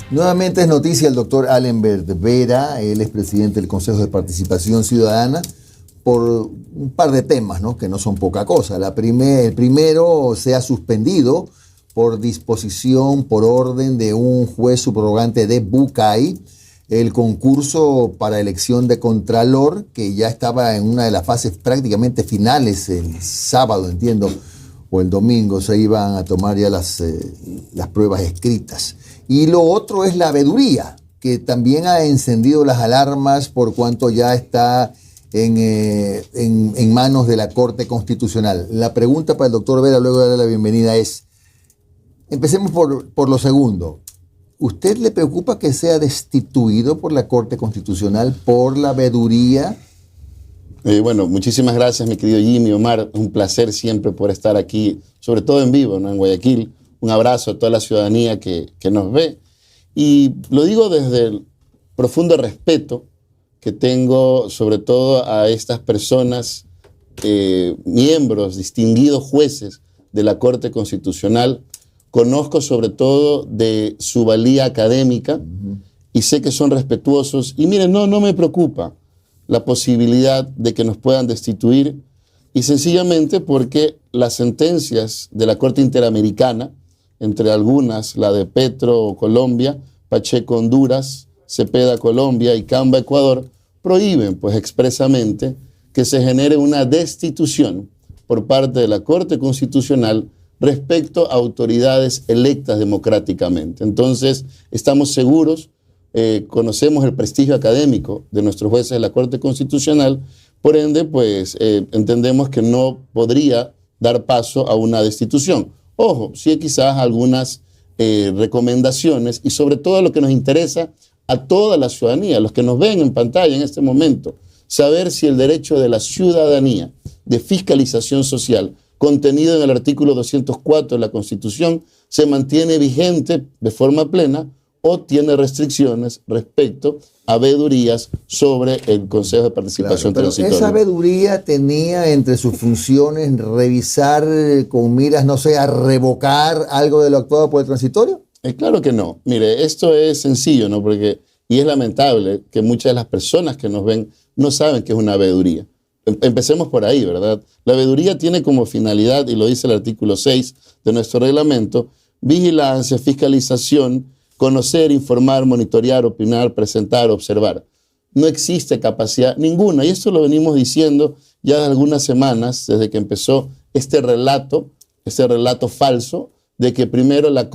Nuevamente es noticia el doctor Allenberg Vera, él es presidente del Consejo de Participación Ciudadana, por un par de temas, ¿no?, que no son poca cosa. El primero, se ha suspendido por disposición, por orden de un juez subrogante de Bucay, el concurso para elección de Contralor, que ya estaba en una de las fases prácticamente finales el sábado, entiendo, o el domingo, se iban a tomar ya las pruebas escritas. Y lo otro es la veeduría, que también ha encendido las alarmas por cuanto ya está en manos de la Corte Constitucional. La pregunta para el doctor Vera, luego de darle la bienvenida, es, empecemos por lo segundo. ¿Usted le preocupa que sea destituido por la Corte Constitucional por la veeduría? Bueno, muchísimas gracias, mi querido Jimmy, Omar. Un placer siempre por estar aquí, sobre todo en vivo, ¿no?, en Guayaquil. Un abrazo a toda la ciudadanía que nos ve. Y lo digo desde el profundo respeto que tengo, sobre todo a estas personas, miembros, distinguidos jueces de la Corte Constitucional. Conozco sobre todo de su valía académica y sé que son respetuosos. Y miren, no me preocupa la posibilidad de que nos puedan destituir, y sencillamente porque las sentencias de la Corte Interamericana, entre algunas la de Petro Colombia, Pacheco Honduras, Cepeda Colombia y Camba Ecuador, prohíben pues expresamente que se genere una destitución por parte de la Corte Constitucional respecto a autoridades electas democráticamente. Entonces, estamos seguros, conocemos el prestigio académico de nuestros jueces de la Corte Constitucional, por ende, pues entendemos que no podría dar paso a una destitución. Ojo, sí quizás algunas recomendaciones, y sobre todo lo que nos interesa a toda la ciudadanía, los que nos ven en pantalla en este momento, saber si el derecho de la ciudadanía de fiscalización social contenido en el artículo 204 de la Constitución se mantiene vigente de forma plena o tiene restricciones respecto a veedurías sobre el Consejo de Participación Transitoria. ¿Esa veeduría tenía entre sus funciones revisar con miras, no sé, a revocar algo de lo actuado por el transitorio? Claro que no. Mire, esto es sencillo, ¿no? Y es lamentable que muchas de las personas que nos ven no saben qué es una veeduría. Empecemos por ahí, ¿verdad? La veeduría tiene como finalidad, y lo dice el artículo 6 de nuestro reglamento, vigilancia, fiscalización, conocer, informar, monitorear, opinar, presentar, observar. No existe capacidad ninguna, y esto lo venimos diciendo ya de algunas semanas, desde que empezó este relato falso, de que primero la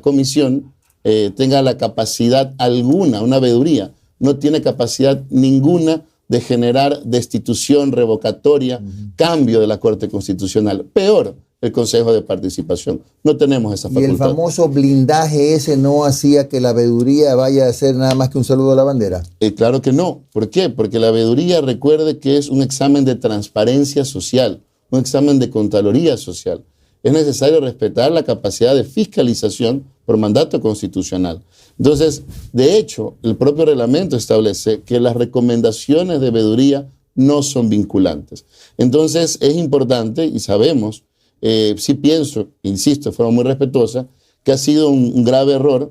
comisión tenga la capacidad alguna, una veeduría, no tiene capacidad ninguna de generar destitución, revocatoria, cambio de la Corte Constitucional. Peor, el Consejo de Participación. No tenemos esa facultad. ¿Y el famoso blindaje ese no hacía que la veeduría vaya a ser nada más que un saludo a la bandera? Claro que no. ¿Por qué? Porque la veeduría, recuerde que es un examen de transparencia social, un examen de contraloría social. Es necesario respetar la capacidad de fiscalización por mandato constitucional. Entonces, de hecho, el propio reglamento establece que las recomendaciones de veeduría no son vinculantes. Entonces, es importante, y sabemos, sí pienso, insisto de forma muy respetuosa, que ha sido un grave error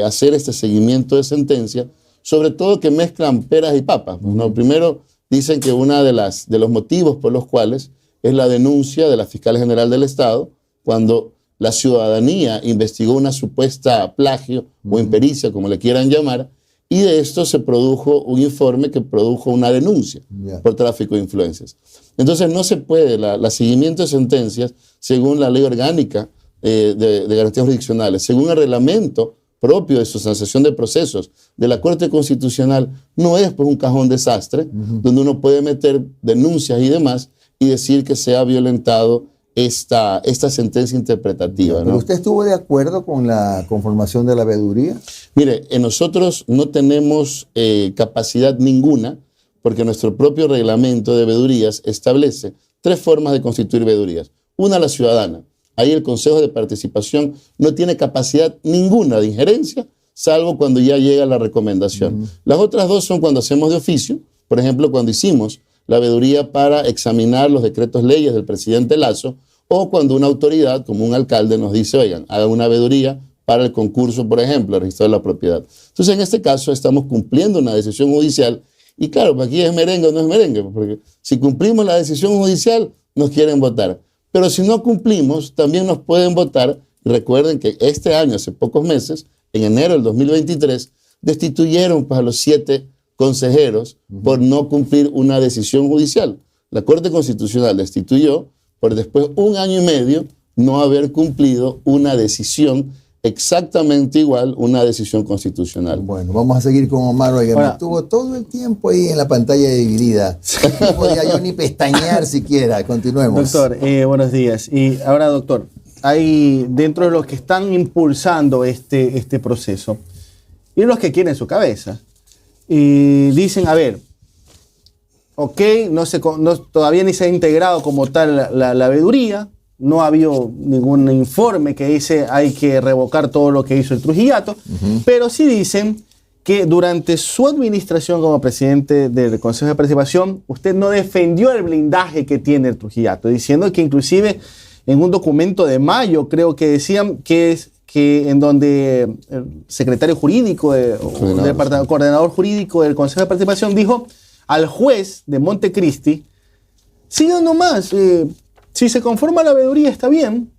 hacer este seguimiento de sentencia, sobre todo que mezclan peras y papas, ¿no? Primero, dicen que uno de los motivos por los cuales es la denuncia de la Fiscal General del Estado, cuando la ciudadanía investigó una supuesta plagio o impericia, como le quieran llamar, y de esto se produjo un informe que produjo una denuncia por tráfico de influencias. Entonces no se puede, la seguimiento de sentencias, según la ley orgánica de garantías jurisdiccionales, según el reglamento propio de sustanciación de procesos de la Corte Constitucional, no es pues un cajón desastre donde uno puede meter denuncias y demás y decir que se ha violentado esta sentencia interpretativa, ¿no? ¿Pero usted estuvo de acuerdo con la conformación de la veeduría? Mire, nosotros no tenemos capacidad ninguna, porque nuestro propio reglamento de veedurías establece 3 formas de constituir veedurías. Una, la ciudadana. Ahí el Consejo de Participación no tiene capacidad ninguna de injerencia, salvo cuando ya llega la recomendación. Las otras 2 son cuando hacemos de oficio, por ejemplo, cuando hicimos la veeduría para examinar los decretos leyes del presidente Lasso, o cuando una autoridad, como un alcalde, nos dice, oigan, hagan una veeduría para el concurso, por ejemplo, el registro de la propiedad. Entonces, en este caso, estamos cumpliendo una decisión judicial. Y claro, aquí es merengue o no es merengue, porque si cumplimos la decisión judicial, nos quieren votar. Pero si no cumplimos, también nos pueden votar. Y recuerden que este año, hace pocos meses, en enero del 2023, destituyeron pues, a los 7 consejeros por no cumplir una decisión judicial. La Corte Constitucional destituyó por después 1 año y medio no haber cumplido una decisión exactamente igual, una decisión constitucional. Bueno, vamos a seguir con Omar Oiga. Estuvo todo el tiempo ahí en la pantalla dividida. No podía yo ni pestañear siquiera. Continuemos. Doctor, buenos días. Y ahora, doctor, hay dentro de los que están impulsando este proceso y los que quieren su cabeza. Y dicen, a ver, ok, todavía ni se ha integrado como tal la veeduría, no ha habido ningún informe que dice hay que revocar todo lo que hizo el Trujillato, pero sí dicen que durante su administración como presidente del Consejo de Participación, usted no defendió el blindaje que tiene el Trujillato, diciendo que inclusive en un documento de mayo creo que decían que en donde el secretario jurídico, coordinador jurídico del Consejo de Participación dijo al juez de Montecristi, sigan nomás, si se conforma la veeduría está bien.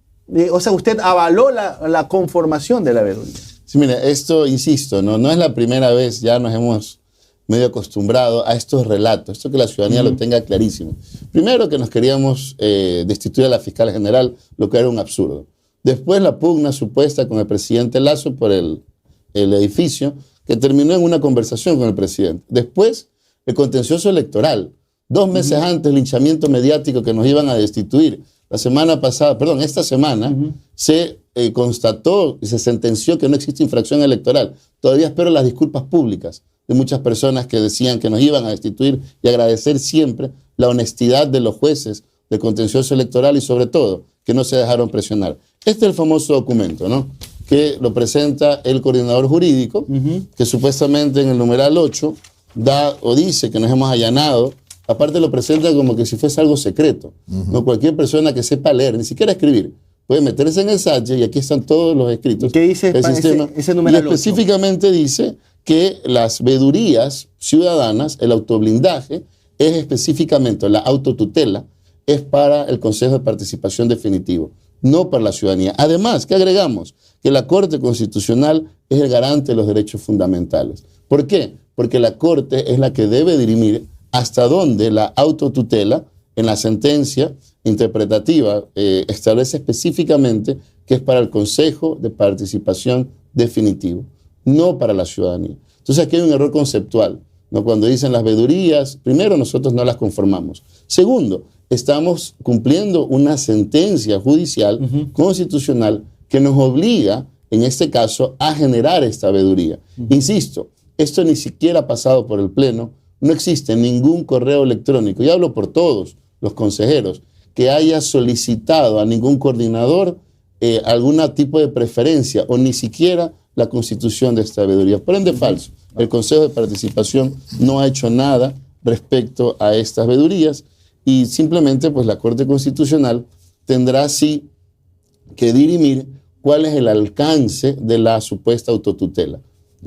O sea, usted avaló la conformación de la veeduría. Sí, mira, esto, insisto, no es la primera vez, ya nos hemos medio acostumbrado a estos relatos, esto que la ciudadanía lo tenga clarísimo. Primero que nos queríamos destituir a la fiscal general, lo que era un absurdo. Después la pugna supuesta con el presidente Lasso por el edificio, que terminó en una conversación con el presidente. Después, el contencioso electoral. 2 meses antes, el linchamiento mediático que nos iban a destituir. Esta semana se constató y se sentenció que no existe infracción electoral. Todavía espero las disculpas públicas de muchas personas que decían que nos iban a destituir y agradecer siempre la honestidad de los jueces del contencioso electoral y sobre todo que no se dejaron presionar. Este es el famoso documento, ¿no? Que lo presenta el coordinador jurídico, que supuestamente en el numeral 8 da o dice que nos hemos allanado. Aparte lo presenta como que si fuese algo secreto. No, cualquier persona que sepa leer, ni siquiera escribir, puede meterse en el SACHE y aquí están todos los escritos. ¿Qué dice ese numeral 8? Y específicamente dice que las veedurías ciudadanas, el autoblindaje, es específicamente la autotutela, es para el Consejo de Participación Definitivo, no para la ciudadanía. Además, ¿qué agregamos? Que la Corte Constitucional es el garante de los derechos fundamentales. ¿Por qué? Porque la Corte es la que debe dirimir hasta dónde la autotutela en la sentencia interpretativa establece específicamente que es para el Consejo de Participación Definitivo, no para la ciudadanía. Entonces aquí hay un error conceptual, ¿no? Cuando dicen las veedurías, primero nosotros no las conformamos. Segundo, estamos cumpliendo una sentencia judicial constitucional que nos obliga, en este caso, a generar esta veeduría. Insisto, esto ni siquiera ha pasado por el Pleno. No existe ningún correo electrónico, y hablo por todos los consejeros, que haya solicitado a ningún coordinador algún tipo de preferencia o ni siquiera la constitución de esta veeduría. Por ende, falso. El Consejo de Participación no ha hecho nada respecto a estas veedurías y simplemente pues la Corte Constitucional tendrá sí que dirimir cuál es el alcance de la supuesta autotutela.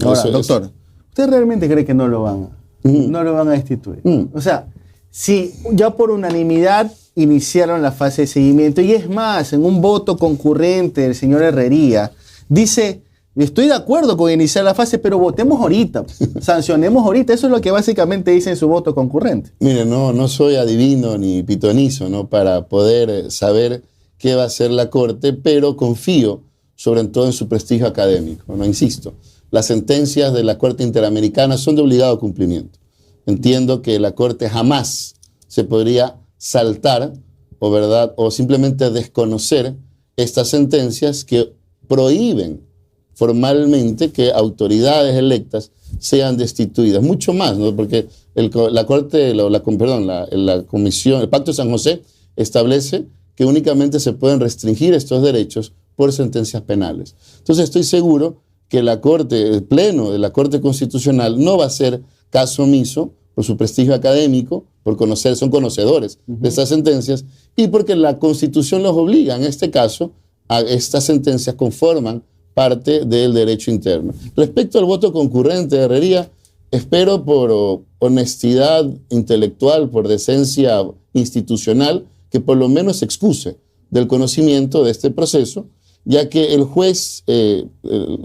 Ahora, doctor, ¿usted realmente cree que no lo van a destituir? O sea, si ya por unanimidad iniciaron la fase de seguimiento, y es más, en un voto concurrente del señor Herrería, dice, estoy de acuerdo con iniciar la fase, pero votemos ahorita, sancionemos ahorita. Eso es lo que básicamente dice en su voto concurrente. Mire, no soy adivino ni pitonizo, ¿no? Para poder saber qué va a hacer la Corte, pero confío sobre todo en su prestigio académico, ¿no? Insisto, las sentencias de la Corte Interamericana son de obligado cumplimiento. Entiendo que la Corte jamás se podría saltar o simplemente desconocer estas sentencias que prohíben formalmente que autoridades electas sean destituidas. Mucho más, ¿no? Porque la Corte, la Comisión, el Pacto de San José establece que únicamente se pueden restringir estos derechos por sentencias penales. Entonces estoy seguro que la Corte, el Pleno de la Corte Constitucional no va a hacer caso omiso por su prestigio académico, son conocedores de estas sentencias y porque la Constitución los obliga, en este caso, a estas sentencias conforman parte del derecho interno. Respecto al voto concurrente de Herrería, espero por honestidad intelectual, por decencia institucional, que por lo menos se excuse del conocimiento de este proceso, ya que el juez, el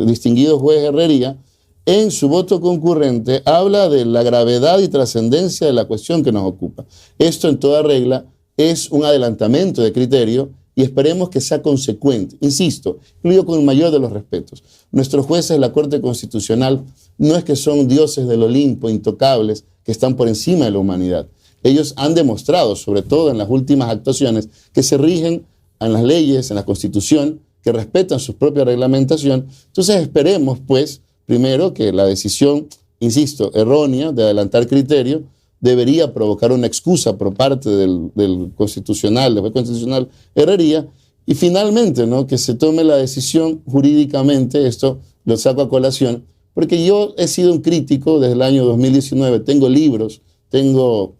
distinguido juez Herrería, en su voto concurrente habla de la gravedad y trascendencia de la cuestión que nos ocupa. Esto en toda regla es un adelantamiento de criterio y esperemos que sea consecuente. Insisto, lo digo con el mayor de los respetos. Nuestros jueces de la Corte Constitucional no es que son dioses del Olimpo, intocables, que están por encima de la humanidad. Ellos han demostrado, sobre todo en las últimas actuaciones, que se rigen en las leyes, en la Constitución, que respetan su propia reglamentación. Entonces esperemos, pues, primero que la decisión, insisto, errónea de adelantar criterio debería provocar una excusa por parte del juez constitucional Herrería, y finalmente, ¿no?, que se tome la decisión jurídicamente. Esto lo saco a colación, porque yo he sido un crítico desde el año 2019, tengo libros, tengo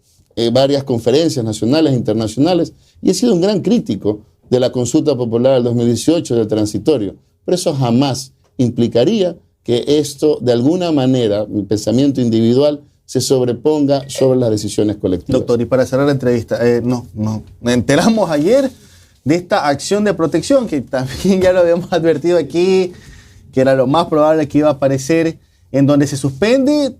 varias conferencias nacionales e internacionales, y he sido un gran crítico de la consulta popular del 2018, del transitorio, pero eso jamás implicaría que esto, de alguna manera, mi pensamiento individual, se sobreponga sobre las decisiones colectivas. Doctor, y para cerrar la entrevista, nos enteramos ayer de esta acción de protección, que también ya lo habíamos advertido aquí, que era lo más probable que iba a aparecer, en donde se suspende,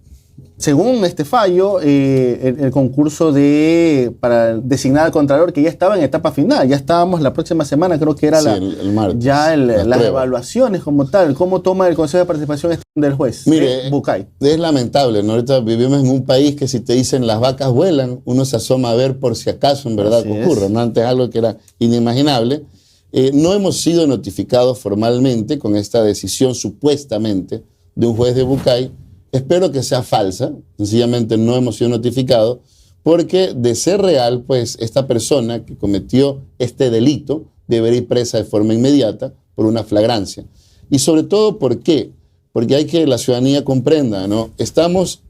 según este fallo, el concurso para designar al Contralor, que ya estaba en etapa final. Ya estábamos la próxima semana, creo que era el martes, las evaluaciones como tal. ¿Cómo toma el Consejo de Participación del juez? Mire, Bucay. Es lamentable, ¿no? Ahorita vivimos en un país que si te dicen las vacas vuelan, uno se asoma a ver por si acaso en verdad ocurre, ¿no? Antes algo que era inimaginable. No hemos sido notificados formalmente con esta decisión supuestamente de un juez de Bucay. Espero que sea falsa, sencillamente no hemos sido notificados, porque de ser real, pues esta persona que cometió este delito debería ir presa de forma inmediata por una flagrancia. Y sobre todo, ¿por qué? Porque hay que la ciudadanía comprenda, ¿no?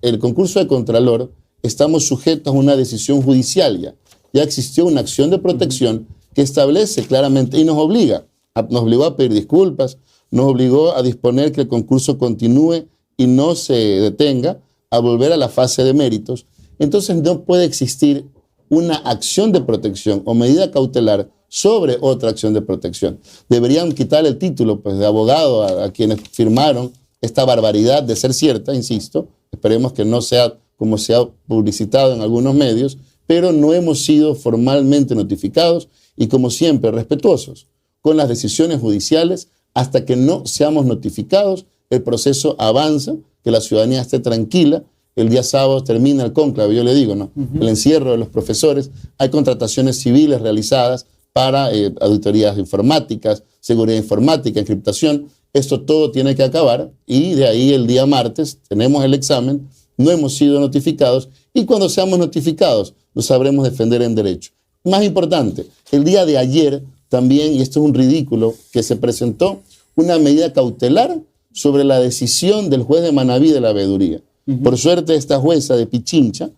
El concurso de Contralor, estamos sujetos a una decisión judicial ya. Ya existió una acción de protección que establece claramente y nos obligó a pedir disculpas, nos obligó a disponer que el concurso continúe y no se detenga, a volver a la fase de méritos. Entonces no puede existir una acción de protección o medida cautelar sobre otra acción de protección. Deberían quitar el título, pues, de abogado a quienes firmaron esta barbaridad de ser cierta, insisto. Esperemos que no sea como se ha publicitado en algunos medios, pero no hemos sido formalmente notificados y, como siempre, respetuosos con las decisiones judiciales. Hasta que no seamos notificados, el proceso avanza, que la ciudadanía esté tranquila. El día sábado termina el cónclave, yo le digo, ¿no? El encierro de los profesores. Hay contrataciones civiles realizadas para auditorías informáticas, seguridad informática, encriptación. Esto todo tiene que acabar y de ahí el día martes tenemos el examen. No hemos sido notificados y cuando seamos notificados lo sabremos defender en derecho. Más importante, el día de ayer también, y esto es un ridículo, que se presentó una medida cautelar sobre la decisión del juez de Manabí de la veeduría. Por suerte, esta jueza de Pichincha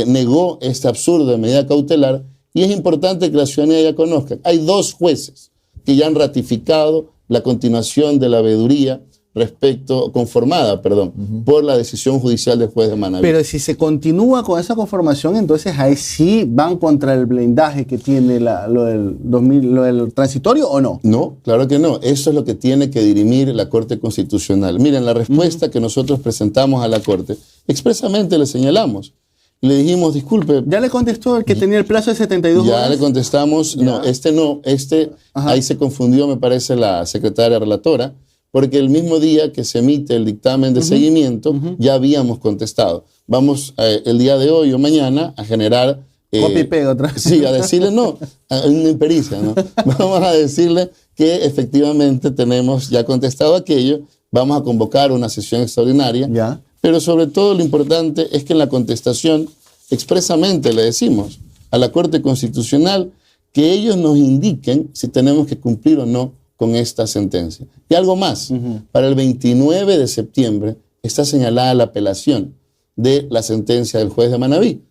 negó este absurdo de medida cautelar y es importante que la ciudadanía ya conozca. Hay 2 jueces que ya han ratificado la continuación de la veeduría conformada por la decisión judicial del juez de Manabí. Pero si se continúa con esa conformación, entonces ahí sí van contra el blindaje que tiene lo del transitorio, ¿o no? No, claro que no. Eso es lo que tiene que dirimir la Corte Constitucional. Miren, la respuesta que nosotros presentamos a la Corte, expresamente le señalamos. Le dijimos, disculpe. ¿Ya le contestó el que tenía el plazo de 72 horas? Ya le contestamos. Ya. Ahí se confundió, me parece, la secretaria relatora, porque el mismo día que se emite el dictamen de seguimiento, ya habíamos contestado. Vamos el día de hoy o mañana a generar... copia y pega otra vez. Sí, a decirle, una impericia, ¿no? Vamos a decirle que efectivamente tenemos ya contestado aquello, vamos a convocar una sesión extraordinaria, ya. Pero sobre todo lo importante es que en la contestación expresamente le decimos a la Corte Constitucional que ellos nos indiquen si tenemos que cumplir o no con esta sentencia. Y algo más, para el 29 de septiembre está señalada la apelación de la sentencia del juez de Manabí.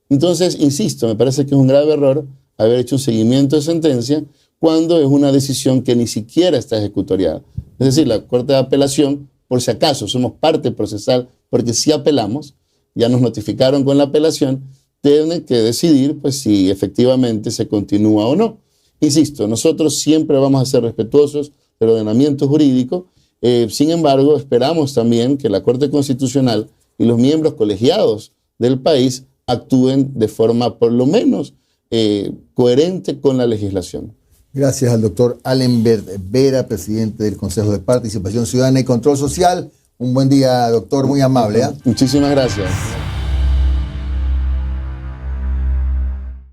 Entonces, insisto, me parece que es un grave error haber hecho un seguimiento de sentencia cuando es una decisión que ni siquiera está ejecutoriada. Es decir, la Corte de Apelación, por si acaso somos parte procesal, porque si apelamos, ya nos notificaron con la apelación, tienen que decidir pues, si efectivamente se continúa o no. Insisto, nosotros siempre vamos a ser respetuosos del ordenamiento jurídico. Sin embargo, esperamos también que la Corte Constitucional y los miembros colegiados del país actúen de forma por lo menos coherente con la legislación. Gracias al doctor Allenberg Vera, presidente del Consejo de Participación Ciudadana y Control Social. Un buen día, doctor, muy amable. Muchísimas gracias.